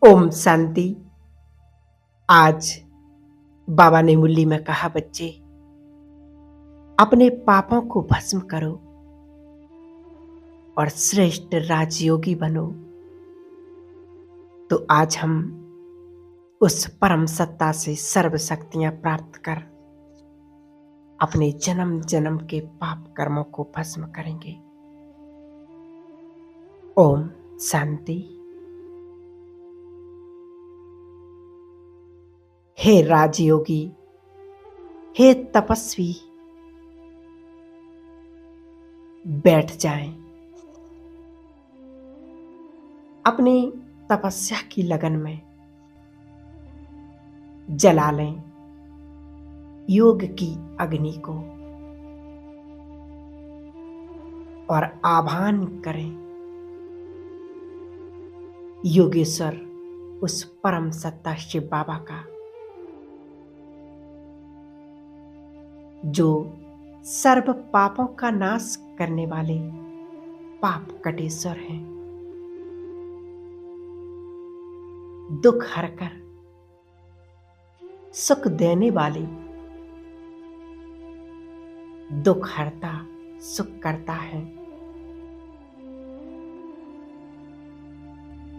ओम शांति। आज बाबा ने मुरली में कहा, बच्चे अपने पापों को भस्म करो और श्रेष्ठ राजयोगी बनो। तो आज हम उस परम सत्ता से सर्व शक्तियां प्राप्त कर अपने जन्म जन्म के पाप कर्मों को भस्म करेंगे। ओम शांति। हे राजयोगी, हे तपस्वी, बैठ जाएं। अपनी तपस्या की लगन में जला लें योग की अग्नि को और आह्वान करें योगेश्वर उस परम सत्ता शिव बाबा का, जो सर्व पापों का नाश करने वाले पाप कटेश्वर हैं। दुख हरकर सुख देने वाले, दुख हरता सुख करता है।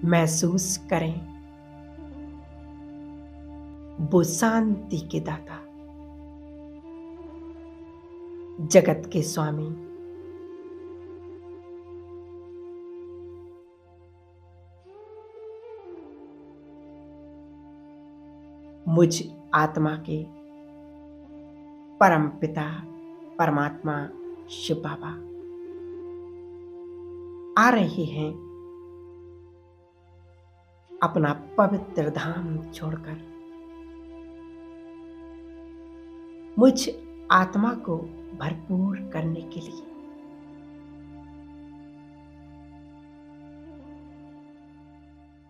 महसूस करें वो शांति के दाता, जगत के स्वामी, मुझ आत्मा के परम पिता परमात्मा शिव बाबा आ रहे हैं अपना पवित्र धाम छोड़कर मुझ आत्मा को भरपूर करने के लिए।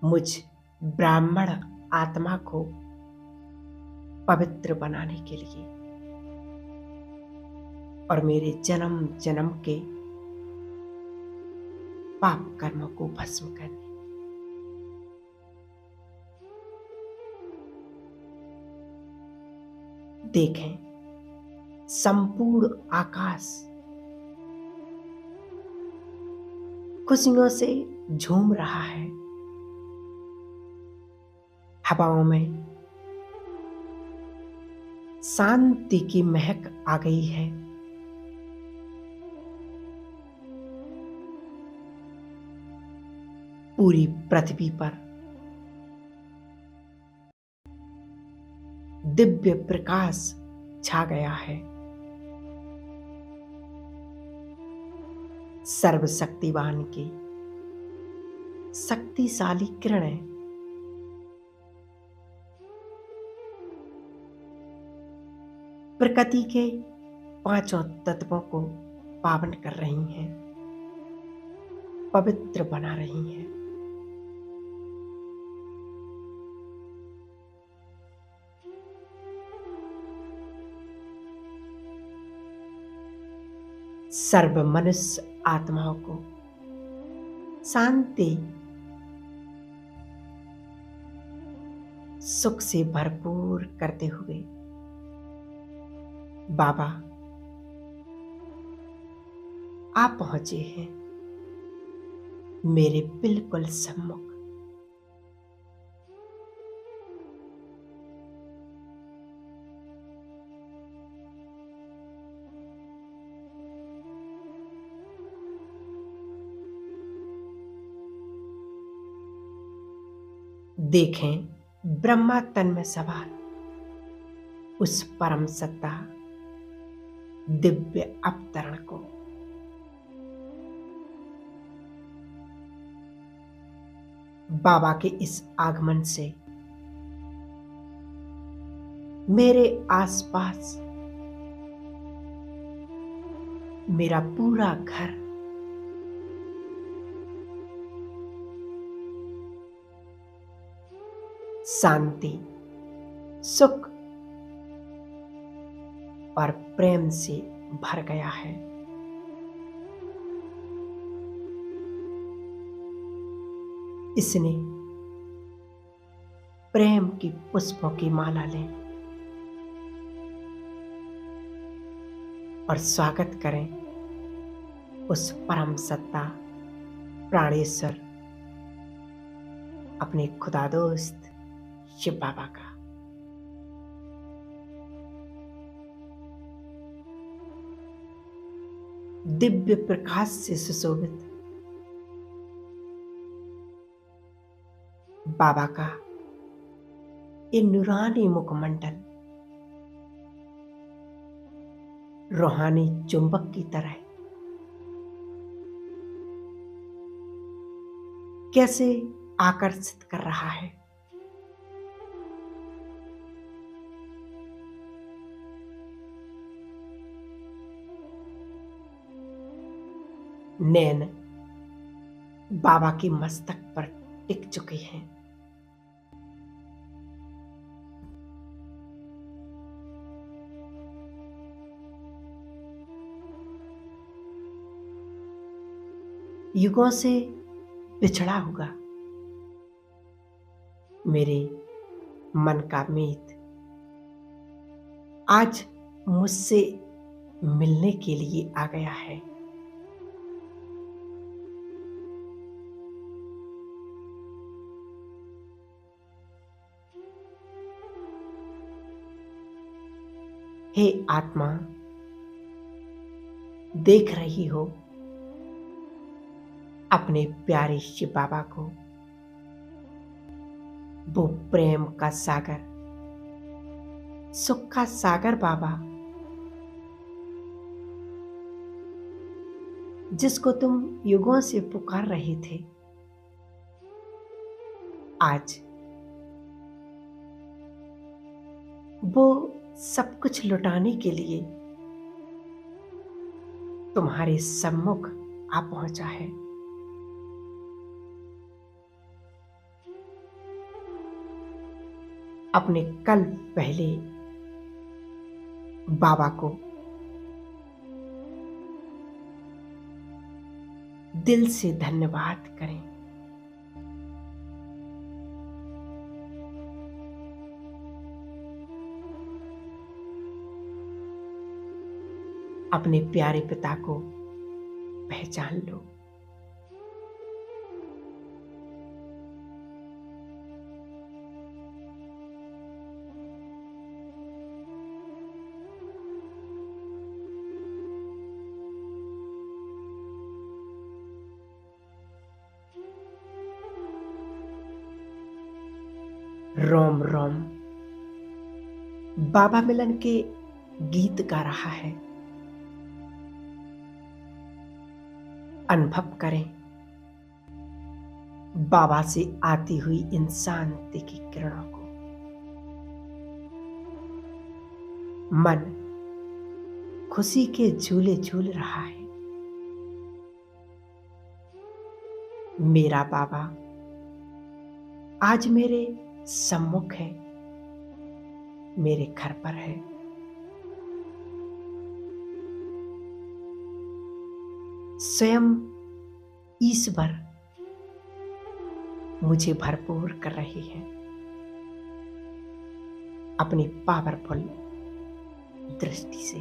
मुझ ब्राह्मण आत्मा को पवित्र बनाने के लिए और मेरे जन्म जन्म के पाप कर्मों को भस्म करने। देखें संपूर्ण आकाश खुशियों से झूम रहा है। हवाओं में शांति की महक आ गई है। पूरी पृथ्वी पर दिव्य प्रकाश छा गया है। सर्वशक्तिवान की शक्तिशाली किरणें प्रकृति के पांचों तत्वों को पावन कर रही हैं, पवित्र बना रही हैं। सर्व मनुष्य आत्माओं को शांति सुख से भरपूर करते हुए बाबा आप पहुंचे हैं मेरे बिल्कुल सम्मुख। देखें ब्रह्मा तन में सवार उस परम सत्ता दिव्य अवतरण को। बाबा के इस आगमन से मेरे आसपास मेरा पूरा घर शांति सुख और प्रेम से भर गया है। इसने प्रेम की पुष्पों की माला लें और स्वागत करें उस परम सत्ता प्राणेश्वर अपने खुदा दोस्त शिव बाबा का। दिव्य प्रकाश से सुशोभित बाबा का ये नूरानी मुखमंडल रूहानी चुंबक की तरह कैसे आकर्षित कर रहा है। नैन बाबा की मस्तक पर टिक चुके हैं। युगों से बिछड़ा हुआ मेरे मन का मीत आज मुझसे मिलने के लिए आ गया है। हे आत्मा, देख रही हो अपने प्यारे शिव बाबा को, वो प्रेम का सागर, सुख का सागर बाबा, जिसको तुम युगों से पुकार रहे थे, आज वो सब कुछ लुटाने के लिए तुम्हारे सम्मुख आ पहुंचा है। अपने कल पहले बाबा को दिल से धन्यवाद करें। अपने प्यारे पिता को पहचान लो। रोम रोम बाबा मिलन के गीत गा रहा है। अनुभव करें बाबा से आती हुई इन शांति की किरणों को। मन खुशी के झूले झूल रहा है। मेरा बाबा आज मेरे सम्मुख है, मेरे घर पर है। स्वयं ईश्वर मुझे भरपूर कर रही है अपनी पावरफुल दृष्टि से।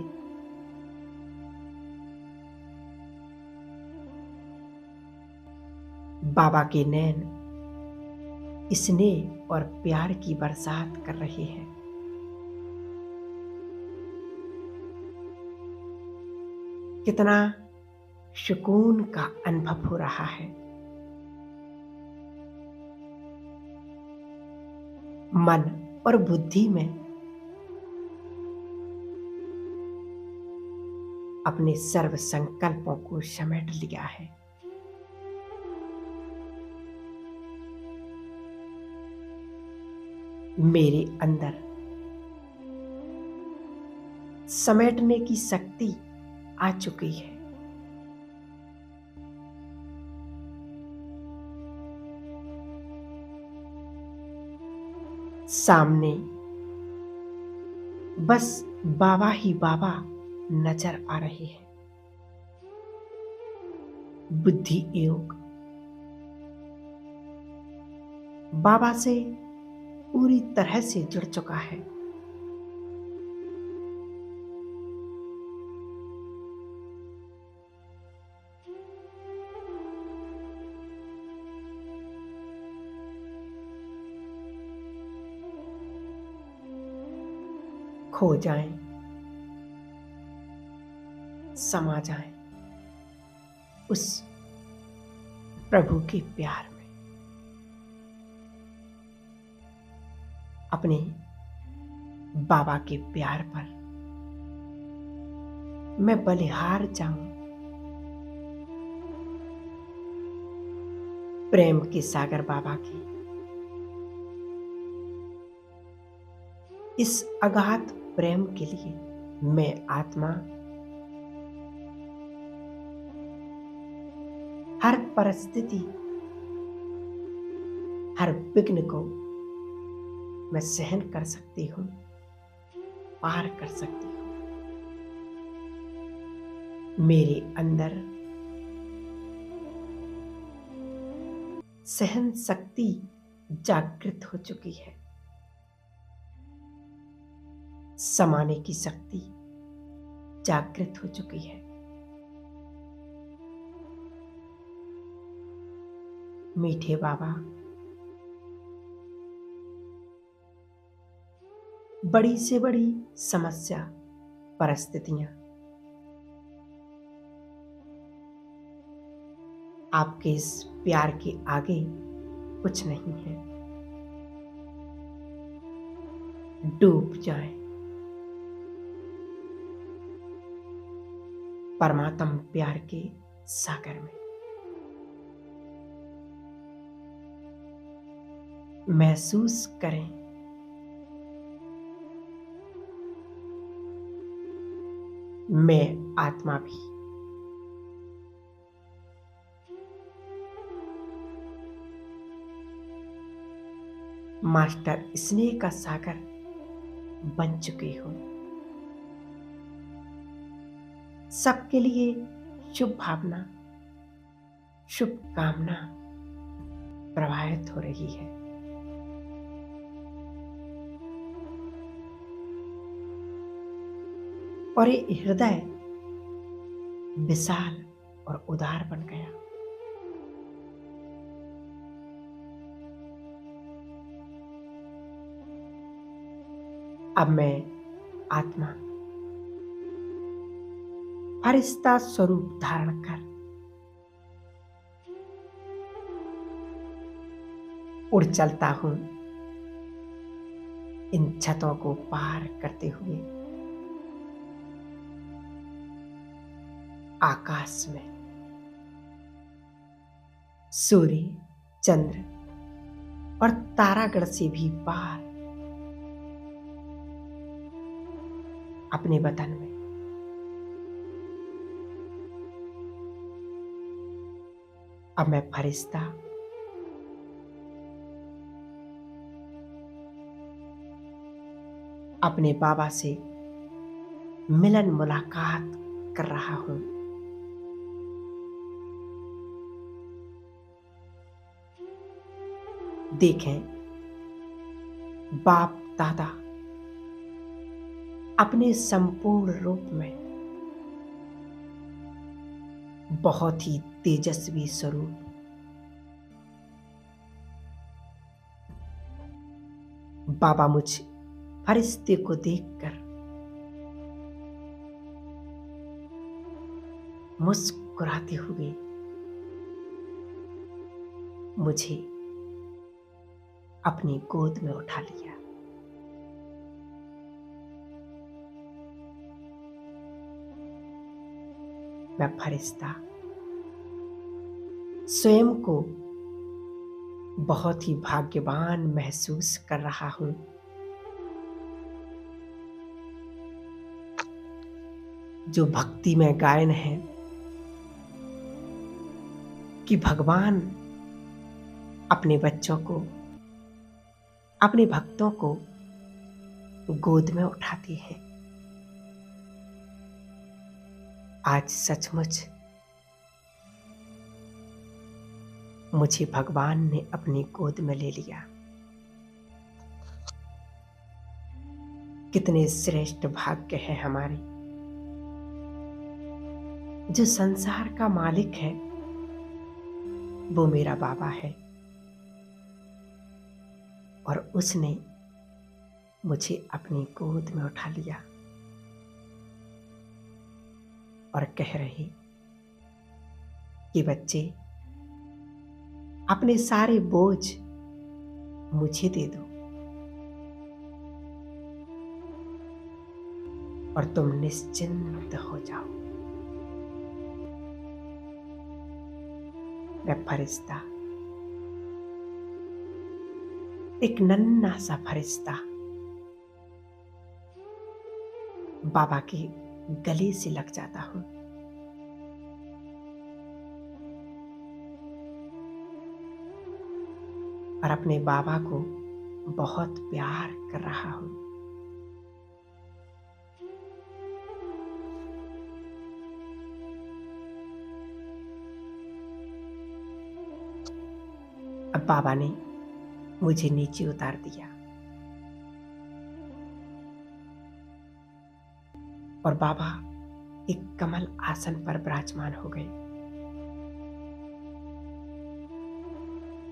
बाबा के नैन स्नेह और प्यार की बरसात कर रहे हैं। कितना सुकून का अनुभव हो रहा है। मन और बुद्धि में अपने सर्व संकल्पों को समेट लिया है। मेरे अंदर समेटने की शक्ति आ चुकी है। सामने बस बाबा ही बाबा नजर आ रहे हैं। बुद्धि योग बाबा से पूरी तरह से जुड़ चुका है। खो जाएं, समा जाएं उस प्रभु के प्यार में। अपने बाबा के प्यार पर मैं बलिहार जाऊं। प्रेम के सागर बाबा की इस अगाध प्रेम के लिए मैं आत्मा हर परिस्थिति, हर विघ्न को मैं सहन कर सकती हूं, पार कर सकती हूं। मेरे अंदर सहन शक्ति जागृत हो चुकी है। समाने की शक्ति जागृत हो चुकी है। मीठे बाबा, बड़ी से बड़ी समस्या, परिस्थितियां आपके इस प्यार के आगे कुछ नहीं है। डूब जाएं परमात्म प्यार के सागर में। महसूस करें मैं आत्मा भी मास्टर स्नेह का सागर बन चुकी हूं। सबके लिए शुभ भावना, शुभ कामना प्रवाहित हो रही है। और ये हृदय विशाल और उदार बन गया। अब मैं आत्मा फरिश्ता स्वरूप धारण कर उड़ चलता हूं इन छतों को पार करते हुए आकाश में। सूर्य, चंद्र और तारागण से भी पार अपने वतन में। अब मैं फरिश्ता अपने बाबा से मिलन मुलाकात कर रहा हूं। देखें, बाप दादा अपने संपूर्ण रूप में बहुत ही तेजस्वी स्वरूप बाबा मुझ फरिश्ते को देखकर मुस्कुराते हुए मुझे अपनी गोद में उठा लिया। मैं फरिश्ता स्वयं को बहुत ही भाग्यवान महसूस कर रहा हूं। जो भक्ति में गायन है कि भगवान अपने बच्चों को, अपने भक्तों को गोद में उठाते हैं। आज सचमुच मुझे भगवान ने अपनी गोद में ले लिया। कितने श्रेष्ठ भाग्य है हमारे। जो संसार का मालिक है वो मेरा बाबा है, और उसने मुझे अपनी गोद में उठा लिया और कह रही कि बच्चे, अपने सारे बोझ मुझे दे दो और तुम निश्चिंत हो जाओ। वह फरिश्ता, एक नन्हा सा फरिश्ता, बाबा के गले से लग जाता हूं और अपने बाबा को बहुत प्यार कर रहा हूं। अब बाबा ने मुझे नीचे उतार दिया और बाबा एक कमल आसन पर विराजमान हो गए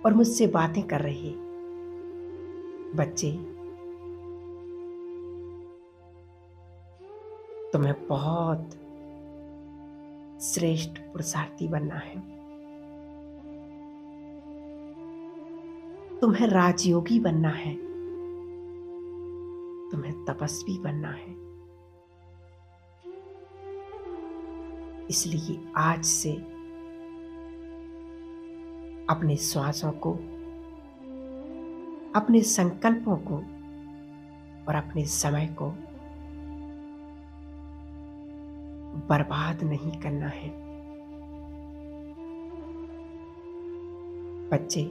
और मुझसे बातें कर रही। बच्चे, तुम्हें बहुत श्रेष्ठ पुरुषार्थी बनना है, तुम्हें राजयोगी बनना है, तुम्हें तपस्वी बनना है। इसलिए आज से अपने श्वासों को, अपने संकल्पों को और अपने समय को बर्बाद नहीं करना है। बच्चे,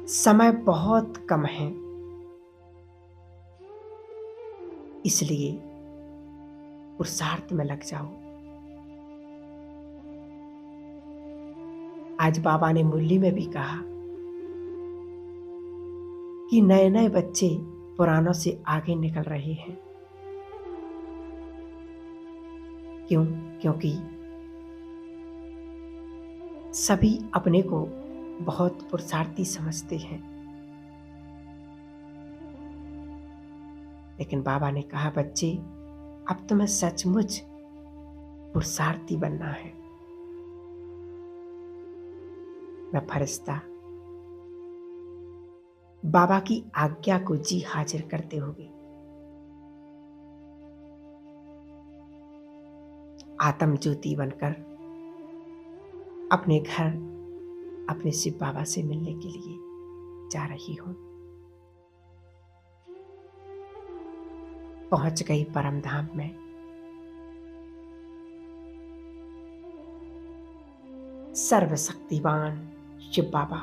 समय बहुत कम है, इसलिए पुरुषार्थ में लग जाओ। आज बाबा ने मुरली में भी कहा कि नए नए बच्चे पुरानों से आगे निकल रहे हैं। क्यों? क्योंकि सभी अपने को बहुत पुरुषार्थी समझते हैं, लेकिन बाबा ने कहा बच्चे, अब तुम्हें सचमुच पुरुषार्थी बनना है। वह फरिश्ता बाबा की आज्ञा को जी हाजिर करते हुए आत्म ज्योति बनकर अपने घर, अपने शिव बाबा से मिलने के लिए जा रही हूं। पहुंच गई परम धाम में। सर्वशक्तिवान शिव बाबा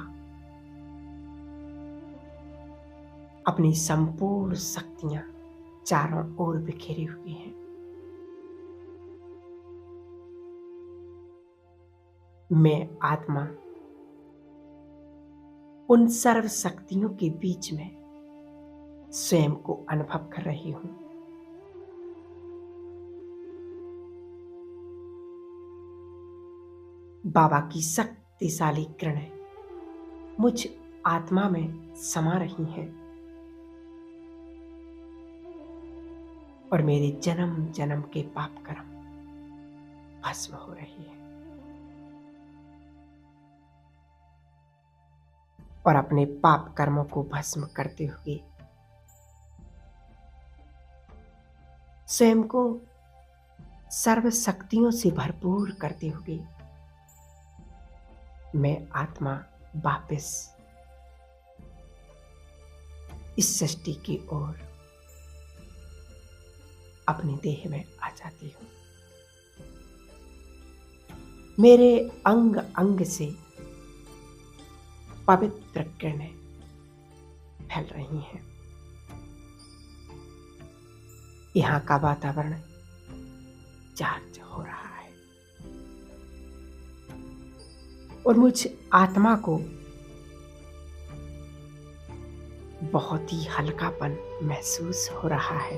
अपनी संपूर्ण शक्तियां चारों ओर बिखेरे हुए हैं। मैं आत्मा उन सर्व शक्तियों के बीच में स्वयं को अनुभव कर रही हूं। बाबा की शक्तिशाली किरणें मुझ आत्मा में समा रही हैं और मेरे जन्म जन्म के पाप कर्म भस्म हो रही है। और अपने पाप कर्मों को भस्म करते हुए स्वयं को सर्व शक्तियों से भरपूर करते हुए मैं आत्मा वापस इस सृष्टि की ओर अपने देह में आ जाती हूं। मेरे अंग अंग से पवित्र किरणें फैल रही हैं। यहां का वातावरण चार्ज हो रहा है और मुझ आत्मा को बहुत ही हल्कापन महसूस हो रहा है।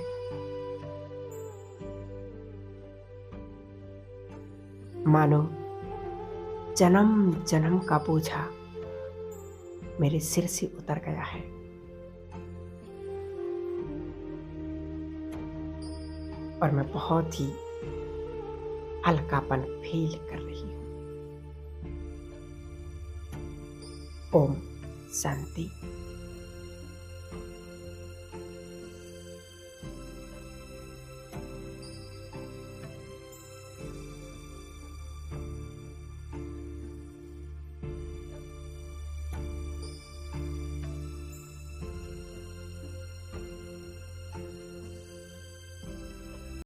मानो जन्म जन्म का बोझा मेरे सिर से उतर गया है और मैं बहुत ही हल्कापन फील कर रही हूँ। ओम शांति।